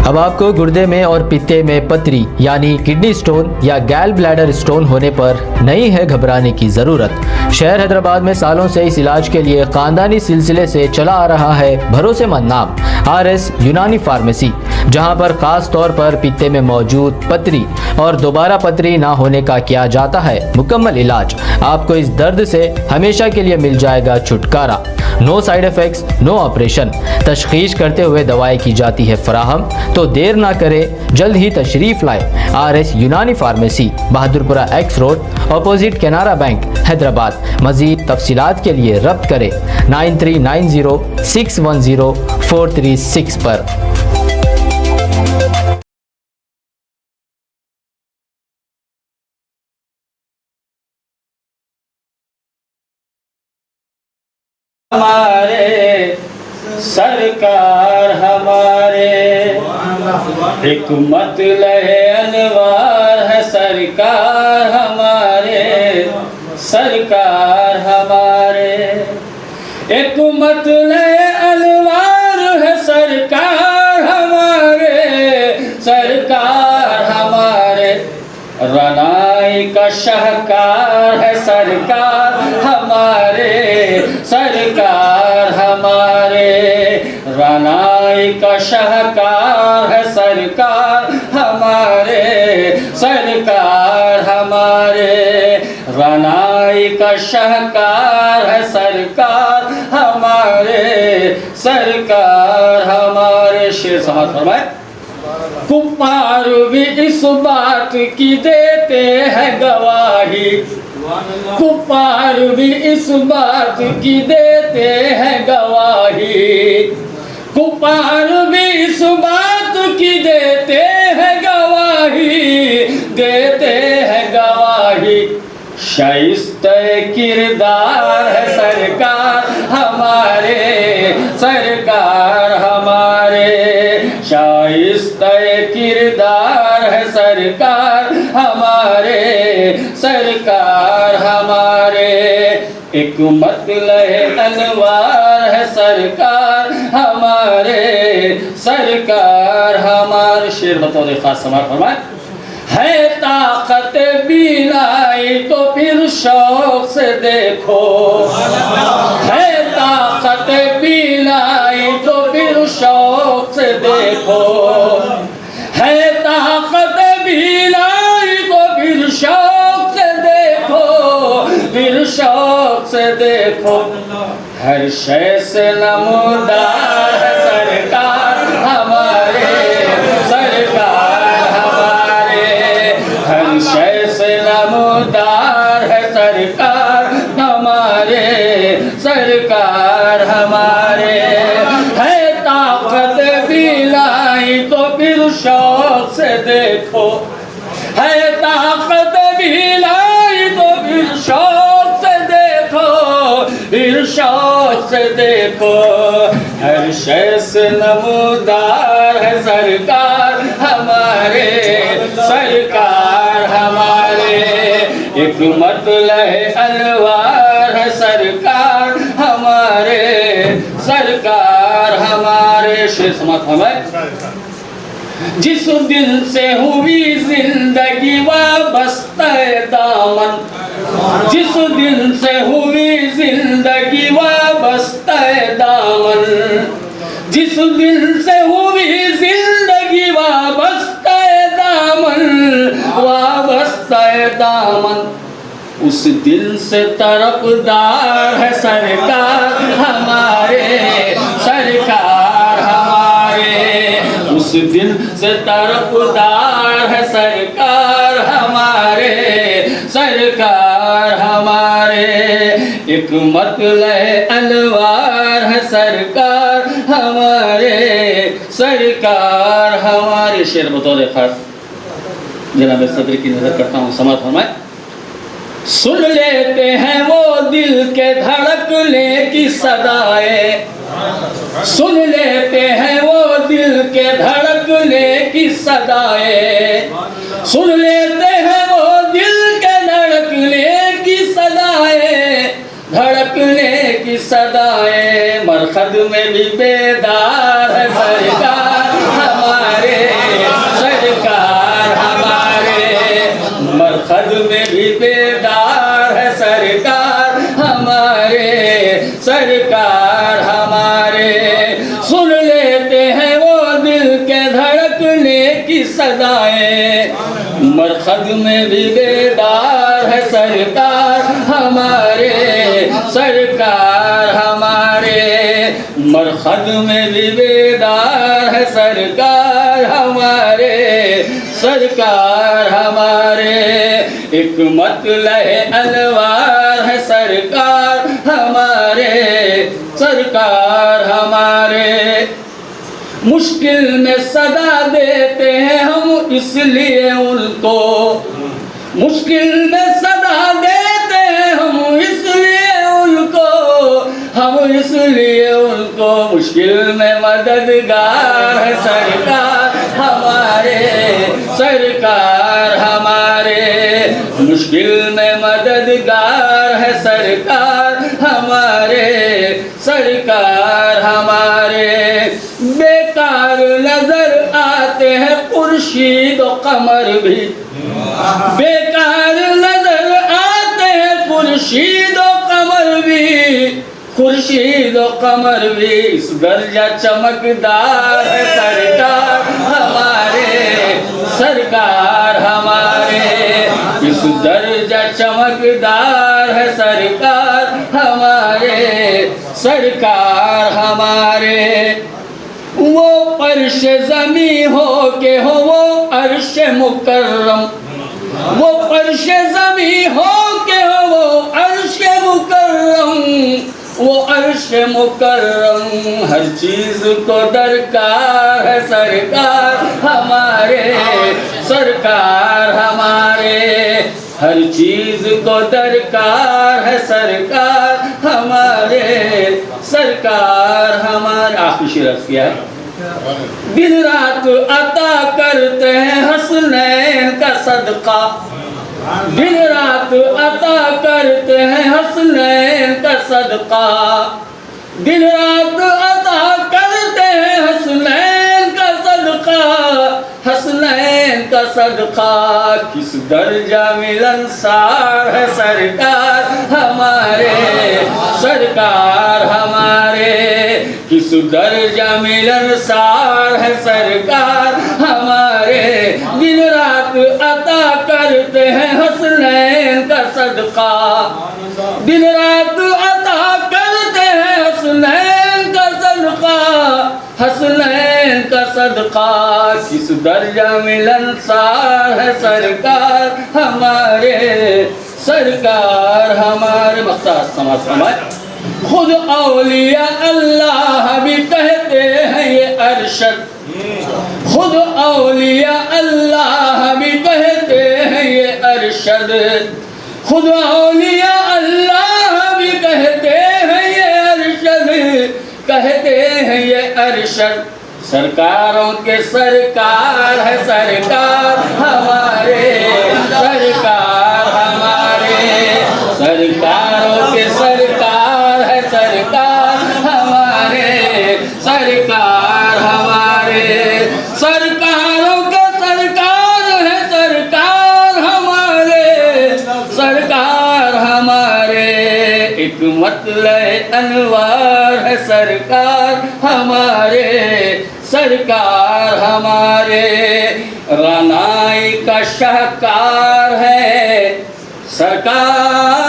अब आपको गुर्दे में और पित्ते में पथरी यानी किडनी स्टोन या गैल ब्लैडर स्टोन होने पर नहीं है घबराने की ज़रूरत। शहर हैदराबाद में सालों से इस इलाज के लिए खानदानी सिलसिले से चला आ रहा है भरोसेमंद नाम RS यूनानी फार्मेसी, जहां पर खास तौर पर पित्ते में मौजूद पथरी और दोबारा पथरी ना होने का किया जाता है मुकम्मल इलाज। आपको इस दर्द से हमेशा के लिए मिल जाएगा छुटकारा। No side effects, no operation. तशखीस करते हुए दवाएं की जाती है फराहम। तो देर ना करें, जल्द ही तशरीफ लाए RS Unani pharmacy, Bahadurpura X road, opposite Canara bank, Hyderabad. मजीद तफसीलात के लिए रब्त करें 9390610436 पर। हमारे सरकार हमारे हिकमत लहे अनवार है सरकार हमारे, सरकार हमारे हिकमत लहे अनवार है सरकार हमारे, सरकार हमारे रनाई का शाहकार है सरकार हमारे, सरकार हमारे रनाई का शाहकार है सरकार हमारे, सरकार हमारे रनाई का शाहकार है सरकार हमारे, सरकार हमारे। शेर समाज फरमाए। कुफार भी इस बात की देते हैं गवाही, कुफार भी इस बात की देते हैं गवाही, कुफार भी इस बात की देते हैं गवाही, देते हैं गवाही। शाइस्ते किरदार है सरकार हमारे, सरकार हमारे शाइस्ते किरदार है सरकार हमारे, सरकार हमारे हिकमत लहे अनवार है सरकार हमारे, सरकार हमारे। शेर बतौर खास समाज फरमाए। है ताकत बीनाई तो फिर शौक से देखो, है ताकत बीनाई तो फिर शौक से देखो, है ताकत बीनाई तो फिर शौक से देखो, फिर शौक से देखो। हर शय से नमूदार है सरकार हमारे, सरकार हमारे हर शय से नमूदार है सरकार हमारे, सरकार हमारे है ताकत भी लाई तो फिर शौक से देखो, है ताकत भी लाई तो फिर शौक से देखो, फिर शौक से देखो। हर शय से नमूदार है सरकार हमारे, सरकार हमारे हिकमत लहे अनवार है सरकार हमारे, सरकार हमारे। शेर समाज हमारे। जिस दिल से हुई जिंदगी वाबस्ता दामन, जिस दिल से हुई जिंदगी वाबस्ता दामन, जिस दिल से हुई जिंदगी वाबस्ता दामन, वाबस्ता दामन, उस दिल से तरफदार है सरकार हमारे, सरकार हमारे उस दिल से तरफदार है सरकार हमारे, सरकार हमारे हिकमत लहे अनवार है सरकार हमारे, सरकार हमारे। शेर बतौर खास जनाब सदर की नजर करता हूँ, समात फरमाए। सुन लेते हैं वो दिल के धड़कने की सदाएं, सुन लेते हैं वो दिल के धड़कने की सदाएं, सुन लेते हैं वो दिल के धड़कने की सदाएं, धड़कने की सदाएं। मरकद में भी बेदार है सरकार हमारे, सरकार हमारे। सुन लेते हैं वो दिल के धड़कने की सदाएं, मरकज़ में भी बेदार है सरकार हमारे। सरकार हमारे मरकज़ में भी बेदार है सरकार हमारे। सरकार हमारे एक मतलब अलवार है सरकार हमारे। सरकार हमारे मुश्किल में सदा देते हैं हम इसलिए उनको, मुश्किल में सदा देते हैं हम इसलिए उनको, हम इसलिए उनको मुश्किल में मददगार है सरकार हमारे। सरकार हमारे मुश्किल में मददगार है सरकार हमारे। सरकार हमारे बेकार नजर आते हैं खुर्शीद और कमर भी, बेकार नजर आते हैं खुर्शीद और कमर भी, खुर्शीद और कमर भी इस दर्जा चमकदार है सरकार हमारे। सरकार हमारे इस दर्जा चमकदार है सरकार हमारे। सरकार हमारे वो अर्श ज़मी हो के हो वो अर्श मुकर्रम, वो अर्श ज़मी हो के हो वो अर्श मुकर्रम, वो अर्श मुकर्रम हर चीज़ को दरकार है सरकार हमारे। सरकार हमारे हर चीज़ को दरकार है सरकार हमारे। सरकार हमारे आखिरी शेर अर्ज़ किया है। दिन रात अता करते हैं हसनैन का सदका, दिन रात अता करते हैं हसनैन का सदका, दिन रात अता करते हैं हसनैन का सदका, हसनैन का सदका। किस दर्जा मिलनसार है सरकार हमारे। सरकार हमारे किस दर्जा मिलनसार है सरकार हमारे। दिन रात अता करते हैं हसनैन का सदका, दिन रात अता करते हैं हसनैन का सदका, हसनैन का सदका। किस दर्जा मिलनसार है सरकार हमारे। सरकार हमारे मख्तार समाज हमारे खुद औलिया अल्लाह भी कहते हैं ये अरशद, खुद औलिया अल्लाह भी कहते हैं ये अरशद, खुद औलिया अल्लाह भी कहते हैं ये अरशद, कहते हैं ये अरशद। सरकारों के सरकार है सरकार हमारे। सरकार हमारे सरकारों के सरकार है सरकार हमारे। सरकार हमारे सरकारों के सरकार है सरकार हमारे। सरकार हमारे एक मतलब अनवार है सरकार हमारे। सरकार हमारे रानाई का शाहकार है सरकार